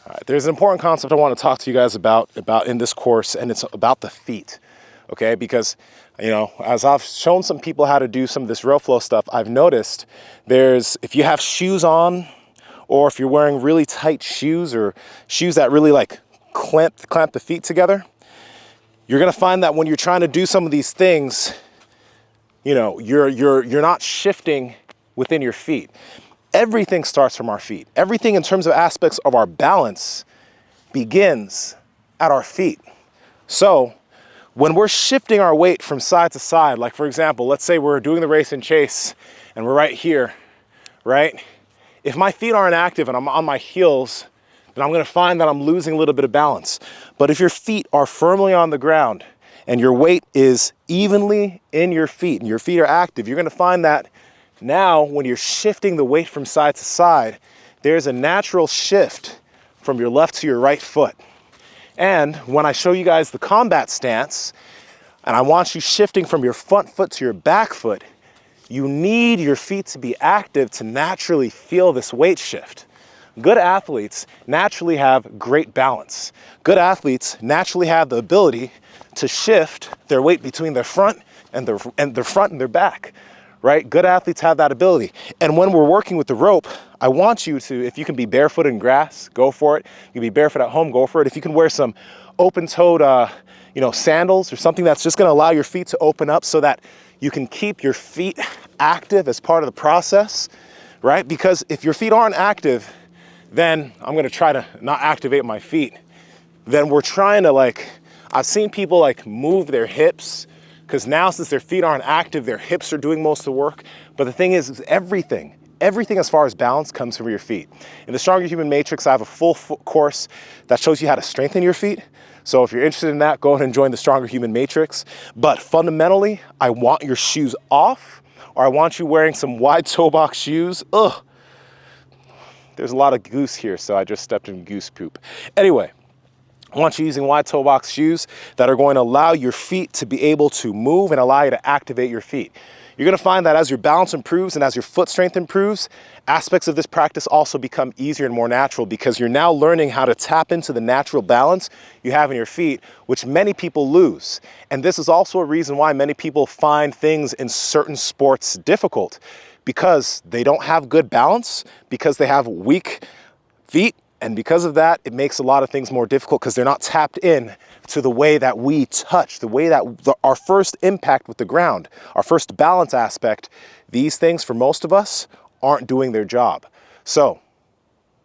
All right, there's an important concept I want to talk to you guys about in this course, and it's about the feet, okay? Because, you know, as I've shown some people how to do some of this rail flow stuff, I've noticed if you have shoes on, or if you're wearing really tight shoes or shoes that really like clamp the feet together, you're gonna find that when you're trying to do some of these things, you know, you're not shifting within your feet. Everything starts from our feet. Everything in terms of aspects of our balance begins at our feet. So when we're shifting our weight from side to side, like for example, let's say we're doing the race and chase and we're right here, right? If my feet aren't active and I'm on my heels, then I'm gonna find that I'm losing a little bit of balance. But if your feet are firmly on the ground and your weight is evenly in your feet and your feet are active, you're gonna find that now when you're shifting the weight from side to side, there's a natural shift from your left to your right foot. And when I show you guys the combat stance, and I want you shifting from your front foot to your back foot, you need your feet to be active to naturally feel this weight shift. Good athletes naturally have great balance. Good athletes naturally have the ability to shift their weight between their front and their back, right? Good athletes have that ability. And when we're working with the rope, I want you to, if you can be barefoot in grass, go for it. You can be barefoot at home, go for it. If you can wear some open-toed, sandals or something that's just gonna allow your feet to open up so that you can keep your feet active as part of the process, right? Because if your feet aren't active, then I'm gonna try to not activate my feet. Then we're trying to I've seen people move their hips, because now since their feet aren't active, their hips are doing most of the work. But the thing is everything as far as balance comes from your feet. In the Stronger Human Matrix, I have a full course that shows you how to strengthen your feet. So if you're interested in that, go ahead and join the Stronger Human Matrix. But fundamentally, I want your shoes off, or I want you wearing some wide toe box shoes. Ugh, there's a lot of goose here, so I just stepped in goose poop. Anyway, I want you using wide toe box shoes that are going to allow your feet to be able to move and allow you to activate your feet. You're gonna find that as your balance improves and as your foot strength improves, aspects of this practice also become easier and more natural, because you're now learning how to tap into the natural balance you have in your feet, which many people lose. And this is also a reason why many people find things in certain sports difficult, because they don't have good balance, because they have weak feet. And because of that, it makes a lot of things more difficult, because they're not tapped in to the way that we touch, the way that our first impact with the ground, our first balance aspect. These things, for most of us, aren't doing their job. So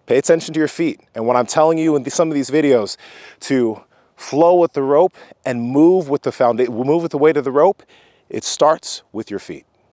pay attention to your feet. And when I'm telling you in some of these videos to flow with the rope and move with the weight of the rope, it starts with your feet.